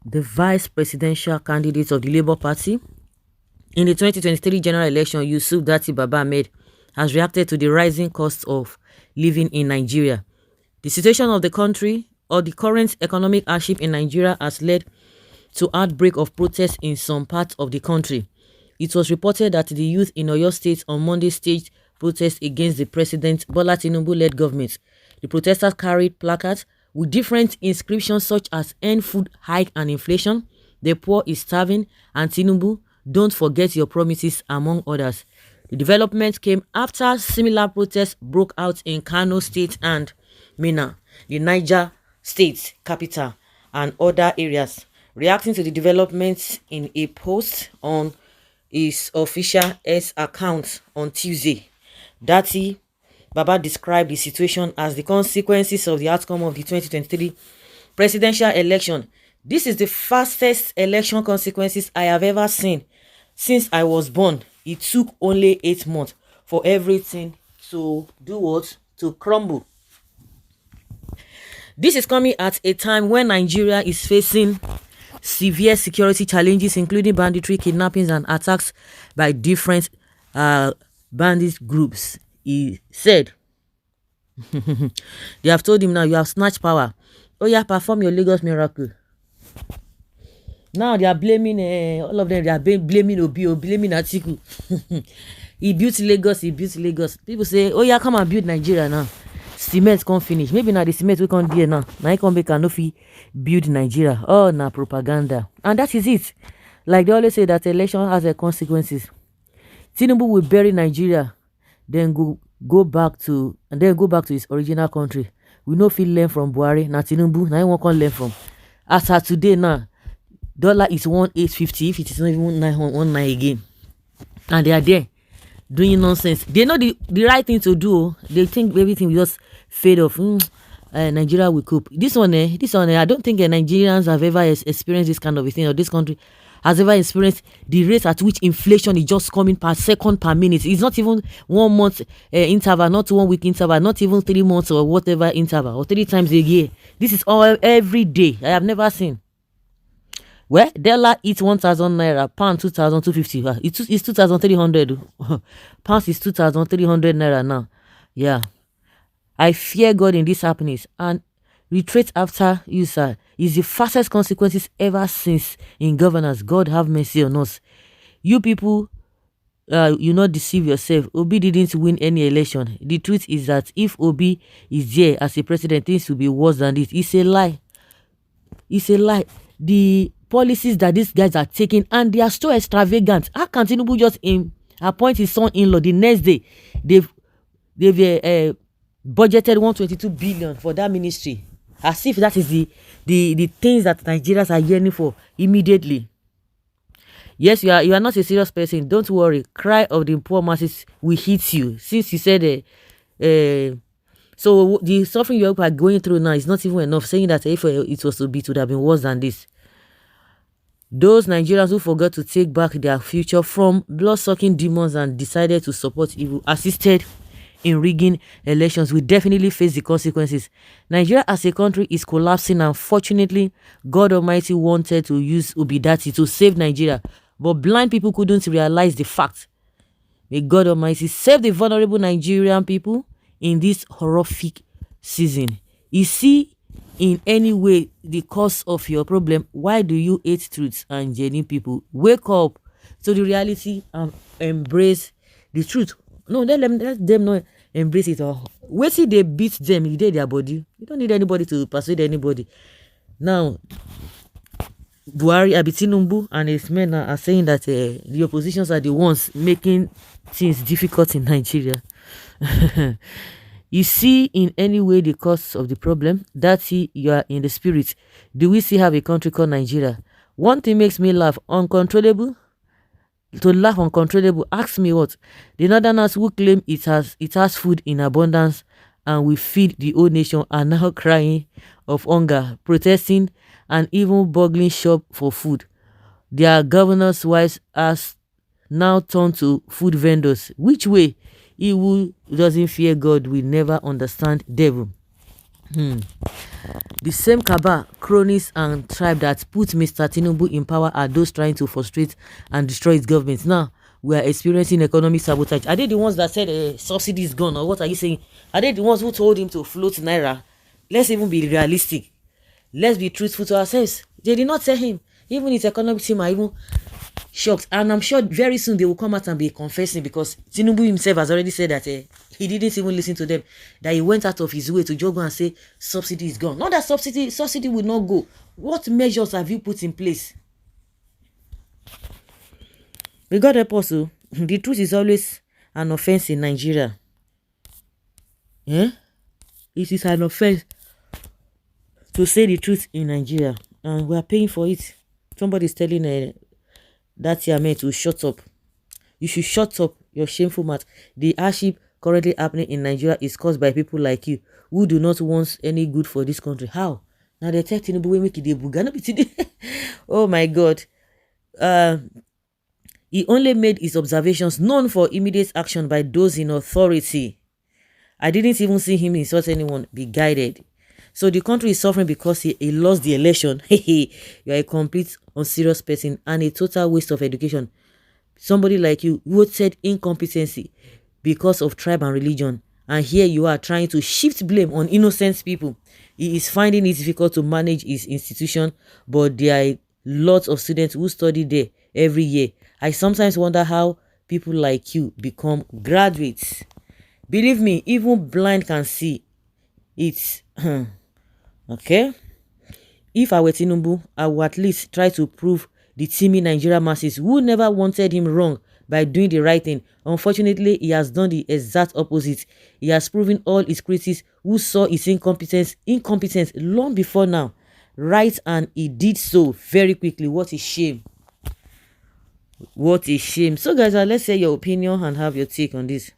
the vice presidential candidate of the Labour Party in the 2023 general election, Yusuf Datti Baba Ahmed, has reacted to the rising cost of living in Nigeria. The situation of the country or the current economic hardship in Nigeria has led to outbreak of protests in some parts of the country. It was reported that the youth in Oyo State on Monday staged protests against the President Bola Tinubu-led government. The protesters carried placards with different inscriptions such as "End Food Hike and Inflation," "The Poor is Starving," and "Tinubu, don't forget your promises," among others. The development came after similar protests broke out in Kano State and Minna, the Niger State capital, and other areas. Reacting to the developments in a post on his official X account on Tuesday, Datti Baba described the situation as the consequences of the outcome of the 2023 presidential election. "This is the fastest election consequences I have ever seen since I was born. It took only 8 months for everything to do what? To crumble." This is coming at a time when Nigeria is facing severe security challenges, including banditry, kidnappings, and attacks by different bandit groups. He said, they have told him, "Now you have snatched power. Oh yeah, perform your Lagos miracle." Now they are blaming all of them. They are blaming Obi, blaming Atiku. He built Lagos. He built Lagos. People say, "Oh yeah, come and build Nigeria now. Cement can't finish. Maybe now the cement we can't do now. Now I come back and no fee build Nigeria." Oh, na propaganda, and that is it. Like they always say that election has a consequences. Tinubu will bury Nigeria, then go back to his original country. We no feel learn from Buhari. Now Tinubu, now one can learn from. As of today now, dollar is 1,850. If it is not even 919 again, and they are there doing nonsense. They know the right thing to do. They think everything will just fade off. Nigeria will cope. This one, I don't think Nigerians have ever experienced this kind of a thing, or this country has ever experienced the rate at which inflation is just coming per second, per minute. It's not even 1 month interval, not 1 week interval, not even 3 months or whatever interval, or 3 times a year. This is all every day. I have never seen. Well, dollar is 1,000 naira, pound 2,250. It's 2,300. Pounds is 2,300 naira now. Yeah. I fear God in these happenings, and retreat after you, sir, is the fastest consequences ever since in governance. God have mercy on us. You people, you not deceive yourself. Obi didn't win any election. The truth is that if Obi is there as a president, things will be worse than this. It's a lie. It's a lie. The policies that these guys are taking, and they are so extravagant. How can Tinubu just appoint his son-in-law the next day? They've budgeted 122 billion for that ministry, as if that is the things that Nigerians are yearning for immediately. Yes, you are not a serious person. Don't worry. Cry of the poor masses will hit you. Since you said so the suffering you are going through now is not even enough. Saying that if it was to be, it would have been worse than this. Those Nigerians who forgot to take back their future from blood-sucking demons and decided to support evil, assisted in rigging elections, will definitely face the consequences. Nigeria as a country is collapsing, and fortunately, God Almighty wanted to use Obi Datti to save Nigeria, but blind people couldn't realize the fact. May God Almighty save the vulnerable Nigerian people in this horrific season. You see, in any way the cause of your problem, why do you hate truths and genuine people? Wake up to the reality and embrace the truth. No, let them not embrace it all. Wait till they beat them in their body. You don't need anybody to persuade anybody. Now, Buhari, Tinubu, and his men are saying that the oppositions are the ones making things difficult in Nigeria. You see, in any way the cause of the problem, that you are in the spirit. Do we still have a country called Nigeria? One thing makes me laugh uncontrollable. To laugh uncontrollable, ask me what? The northerners who claim it has food in abundance and we feed the whole nation are now crying of hunger, protesting, and even burgling shop for food. Their governors' wives has now turned to food vendors. Which way? He who doesn't fear God will never understand devil. The same cabal, cronies, and tribe that put Mr. Tinubu in power are those trying to frustrate and destroy his government. Now, we are experiencing economic sabotage. Are they the ones that said subsidy is gone, or what are you saying? Are they the ones who told him to float Naira? Let's even be realistic. Let's be truthful to ourselves. They did not tell him. Even his economic team are even shocked. And I'm sure very soon they will come out and be confessing, because Tinubu himself has already said that he didn't even listen to them. That he went out of his way to just go and say subsidy is gone. Not that subsidy will not go. What measures have you put in place? May God help us. The truth is always an offense in Nigeria. Yeah? It is an offense to say the truth in Nigeria, and we are paying for it. Somebody is telling Datti Ahmed to shut up. You should shut up your shameful mouth. The hardship currently happening in Nigeria is caused by people like you who do not want any good for this country. How? Now they tell Tinubu we make it a buga. Oh my God. He only made his observations known for immediate action by those in authority. I didn't even see him insult anyone. Be guided. So the country is suffering because he lost the election. You are a complete unserious person and a total waste of education. Somebody like you voted incompetency because of tribe and religion, and here you are trying to shift blame on innocent people. He is finding it difficult to manage his institution, but there are lots of students who study there every year. I sometimes wonder how people like you become graduates. Believe me, even blind can see. It's okay. If I were Tinubu, I would at least try to prove the teamy Nigerian masses who never wanted him wrong by doing the right thing. Unfortunately, he has done the exact opposite. He has proven all his critics who saw his incompetence long before now. Right, and he did so very quickly. What a shame. What a shame. So guys, let's say your opinion and have your take on this.